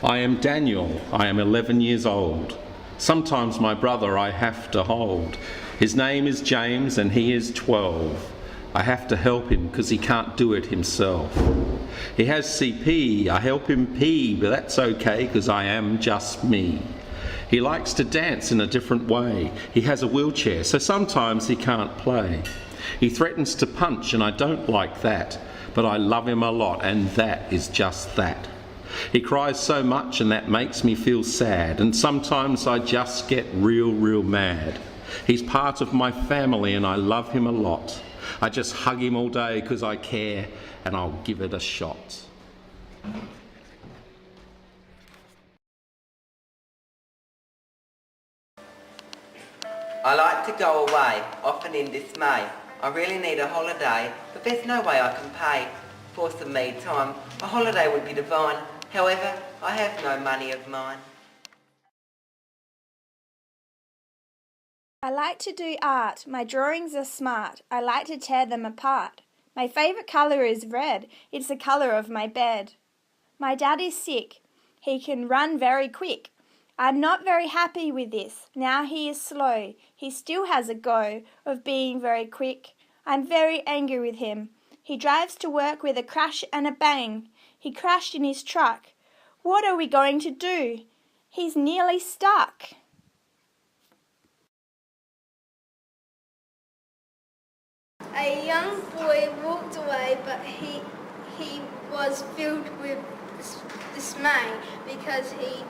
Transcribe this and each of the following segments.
I am Daniel, I am 11 years old. Sometimes my brother I have to hold. His name is James and he is 12. I have to help him because he can't do it himself. He has CP, I help him pee, but that's okay because I am just me. He likes to dance in a different way. He has a wheelchair, so sometimes he can't play. He threatens to punch and I don't like that, but I love him a lot and that is just that. He cries so much and that makes me feel sad, and sometimes I just get real mad. He's part of my family and I love him a lot. I just hug him all day because I care and I'll give it a shot. I like to go away, often in dismay. I really need a holiday, but there's no way I can pay for some me time. A holiday would be divine. However, I have no money of mine. I like to do art. My drawings are smart. I like to tear them apart. My favourite colour is red. It's the colour of my bed. My dad is sick. He can run very quick. I'm not very happy with this. Now he is slow. He still has a go of being very quick. I'm very angry with him. He drives to work with a crash and a bang. He crashed in his truck. What are we going to do? He's nearly stuck. A young boy walked away, but he was filled with dismay because he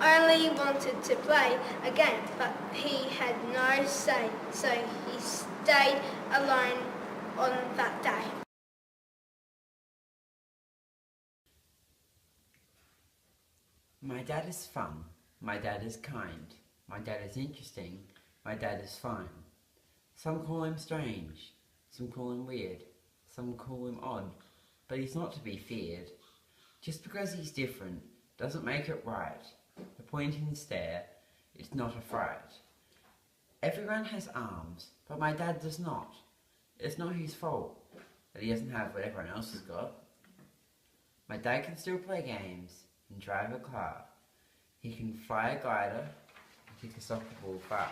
only wanted to play a game, but he had no say, so he stayed alone on that day. My dad is fun, my dad is kind, my dad is interesting, my dad is fine. Some call him strange, some call him weird, some call him odd, but he's not to be feared. Just because he's different doesn't make it right. The pointing stare, it's not a fright. Everyone has arms, but my dad does not. It's not his fault that he doesn't have what everyone else has got. My dad can still play games and drive a car. He can fly a glider and kick a soccer ball far.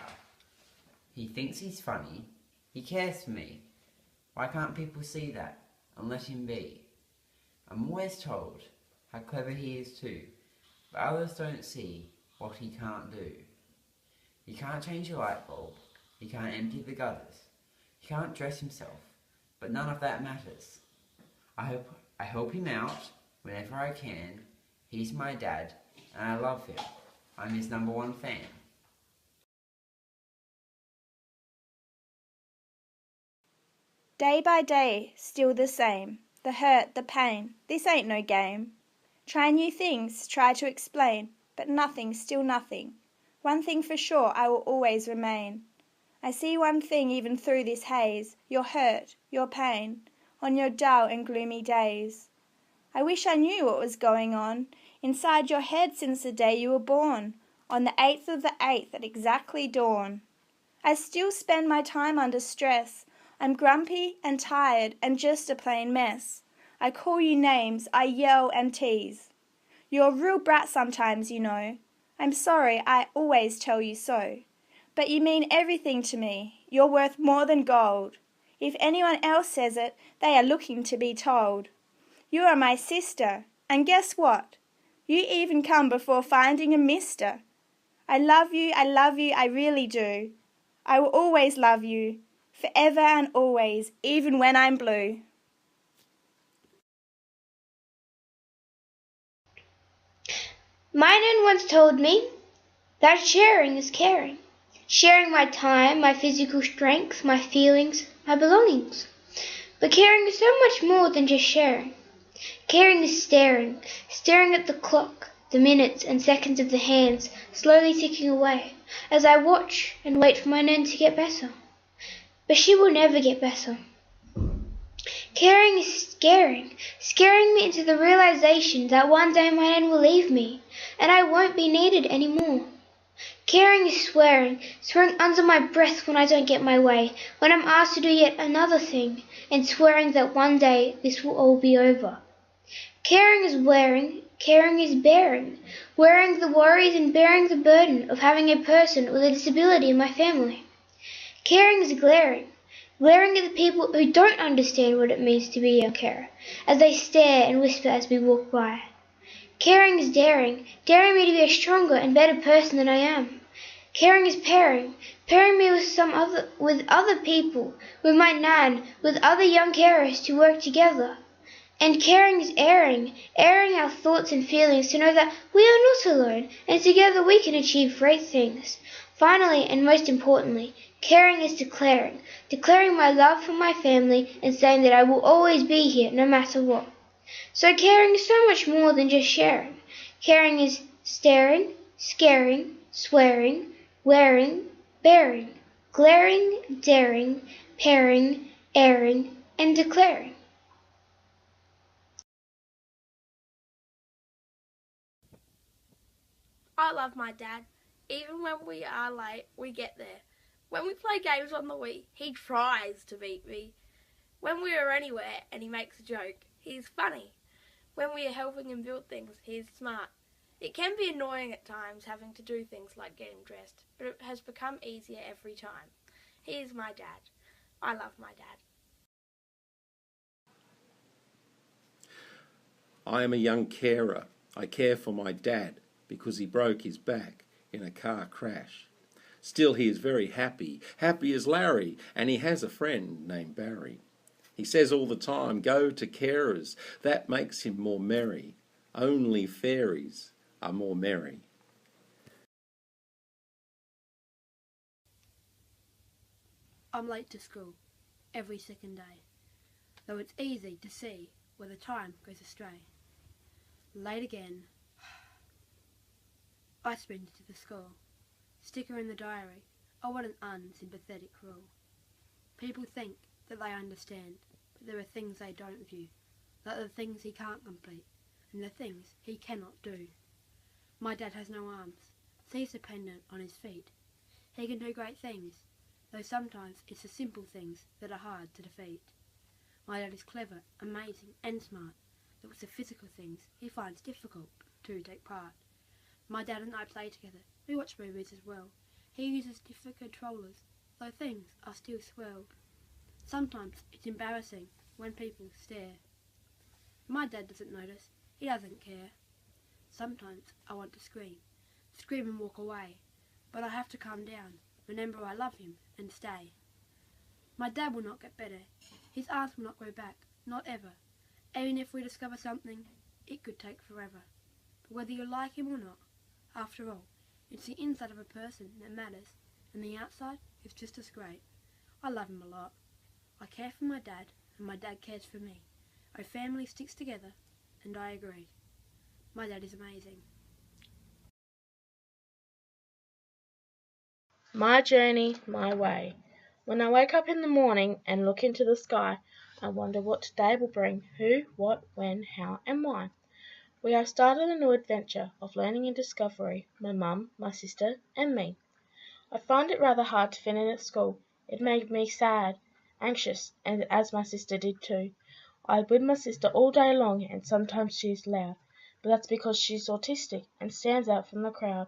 He thinks he's funny. He cares for me. Why can't people see that and let him be? I'm always told how clever he is too, but others don't see what he can't do. He can't change a light bulb. He can't empty the gutters. He can't dress himself, but none of that matters. I help him out whenever I can. He's my dad, and I love him. I'm his #1 fan. Day by day, still the same. The hurt, the pain, this ain't no game. Try new things, try to explain, but nothing, still nothing. One thing for sure, I will always remain. I see one thing even through this haze, your hurt, your pain, on your dull and gloomy days. I wish I knew what was going on inside your head since the day you were born, on the 8th of the 8th at exactly dawn. I still spend my time under stress. I'm grumpy and tired and just a plain mess. I call you names, I yell and tease. You're a real brat sometimes, you know. I'm sorry, I always tell you so. But you mean everything to me. You're worth more than gold. If anyone else says it, they are looking to be told. You are my sister, and guess what? You even come before finding a mister. I love you, I really do. I will always love you, forever and always, even when I'm blue. My nan once told me that sharing is caring. Sharing my time, my physical strength, my feelings, my belongings. But caring is so much more than just sharing. Caring is staring at the clock, the minutes and seconds of the hands slowly ticking away as I watch and wait for my nan to get better. But she will never get better. Caring is scaring me into the realization that one day my nan will leave me and I won't be needed anymore. Caring is swearing under my breath when I don't get my way, when I'm asked to do yet another thing, and swearing that one day this will all be over. Caring is wearing Caring is bearing, wearing the worries and bearing the burden of having a person with a disability in my family. Caring is glaring, glaring at the people who don't understand what it means to be a carer, as they stare and whisper as we walk by. Caring is daring, daring me to be a stronger and better person than I am. Caring is pairing, pairing me with other people, with my nan, with other young carers to work together. And caring is airing, airing our thoughts and feelings to know that we are not alone, and together we can achieve great things. Finally, and most importantly, caring is declaring, declaring my love for my family and saying that I will always be here no matter what. So caring is so much more than just sharing. Caring is staring, scaring, swearing, wearing, bearing, glaring, daring, pairing, airing, and declaring. I love my dad. Even when we are late, we get there. When we play games on the Wii, he tries to beat me. When we are anywhere and he makes a joke, he's funny. When we are helping him build things, he's smart. It can be annoying at times having to do things like getting dressed, but it has become easier every time. He is my dad. I love my dad. I am a young carer. I care for my dad because he broke his back in a car crash. Still, he is very happy, happy as Larry, and he has a friend named Barry. He says all the time, go to carers, that makes him more merry. Only fairies are more merry. I'm late to school every second day, though it's easy to see where the time goes astray. Late again. I sprinted to the school. Sticker in the diary. Oh, what an unsympathetic rule. People think that they understand, but there are things they don't view, like the things he can't complete and the things he cannot do. My dad has no arms, so he's dependent on his feet. He can do great things, though sometimes it's the simple things that are hard to defeat. My dad is clever, amazing and smart, though it's the physical things he finds difficult to take part. My dad and I play together. We watch movies as well. He uses different controllers, though things are still swirled. Sometimes it's embarrassing when people stare. My dad doesn't notice. He doesn't care. Sometimes I want to scream and walk away, but I have to calm down, remember I love him and stay. My dad will not get better. His arms will not grow back, not ever. Even if we discover something, it could take forever. But whether you like him or not, after all, it's the inside of a person that matters, and the outside is just as great. I love him a lot. I care for my dad, and my dad cares for me. Our family sticks together, and I agree. My dad is amazing. My journey, my way. When I wake up in the morning and look into the sky, I wonder what today will bring, who, what, when, how, and why. We have started a new adventure of learning and discovery, my mum, my sister, and me. I find it rather hard to fit in at school. It made me sad, anxious, and as my sister did too. I with my sister all day long, and sometimes she is loud, but that's because she's autistic and stands out from the crowd.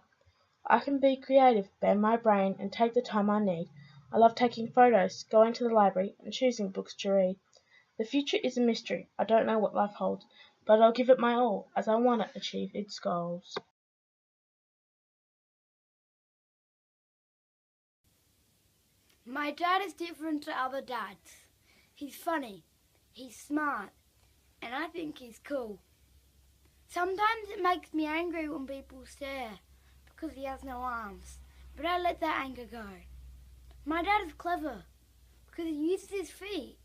I can be creative, bend my brain, and take the time I need. I love taking photos, going to the library, and choosing books to read. The future is a mystery. I don't know what life holds, but I'll give it my all, as I want to achieve its goals. My dad is different to other dads. He's funny, he's smart, and I think he's cool. Sometimes it makes me angry when people stare because he has no arms, but I let that anger go. My dad is clever because he uses his feet.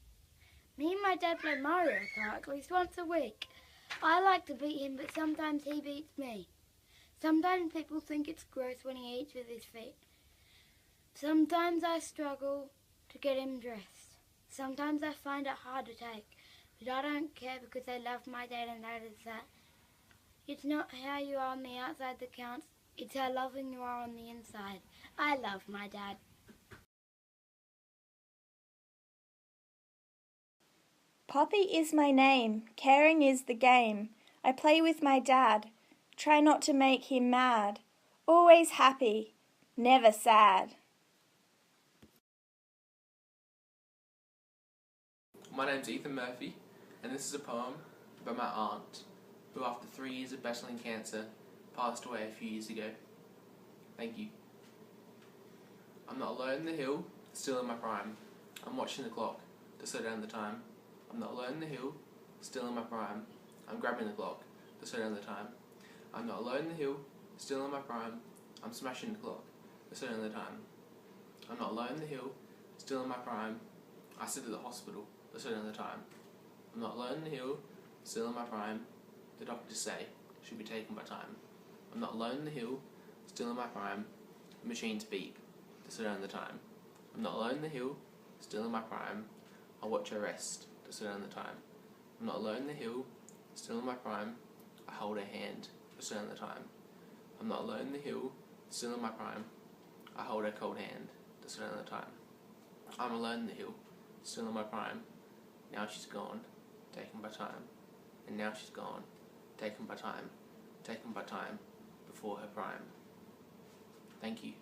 Me and my dad play Mario Kart at least once a week. I like to beat him, but sometimes he beats me. Sometimes people think it's gross when he eats with his feet. Sometimes I struggle to get him dressed. Sometimes I find it hard to take, but I don't care because I love my dad, and that is that. It's not how you are on the outside that counts, it's how loving you are on the inside. I love my dad. Poppy is my name, caring is the game. I play with my dad, try not to make him mad. Always happy, never sad. My name's Ethan Murphy, and this is a poem about my aunt, who after 3 years of battling cancer, passed away a few years ago. Thank you. I'm not alone in the hill, still in my prime. I'm watching the clock to slow down the time. I'm not alone in the hill, still in my prime. I'm grabbing the clock to slow down the time. I'm not alone in the hill, still in my prime. I'm smashing the clock to slow down the time. I'm not alone in the hill, still in my prime. I sit at the hospital to slow down the time. I'm not alone in the hill, still in my prime. The doctors say should be taken by time. I'm not alone in the hill, still in my prime. The machines beep to slow down the time. I'm not alone in the hill, still in my prime. I watch her rest to slow down the time. I'm not alone in the hill, still in my prime. I hold her hand to slow down the time. I'm not alone in the hill, still in my prime. I hold her cold hand to slow down the time. I'm alone in the hill, still in my prime. Now she's gone, taken by time. And now she's gone, taken by time before her prime. Thank you.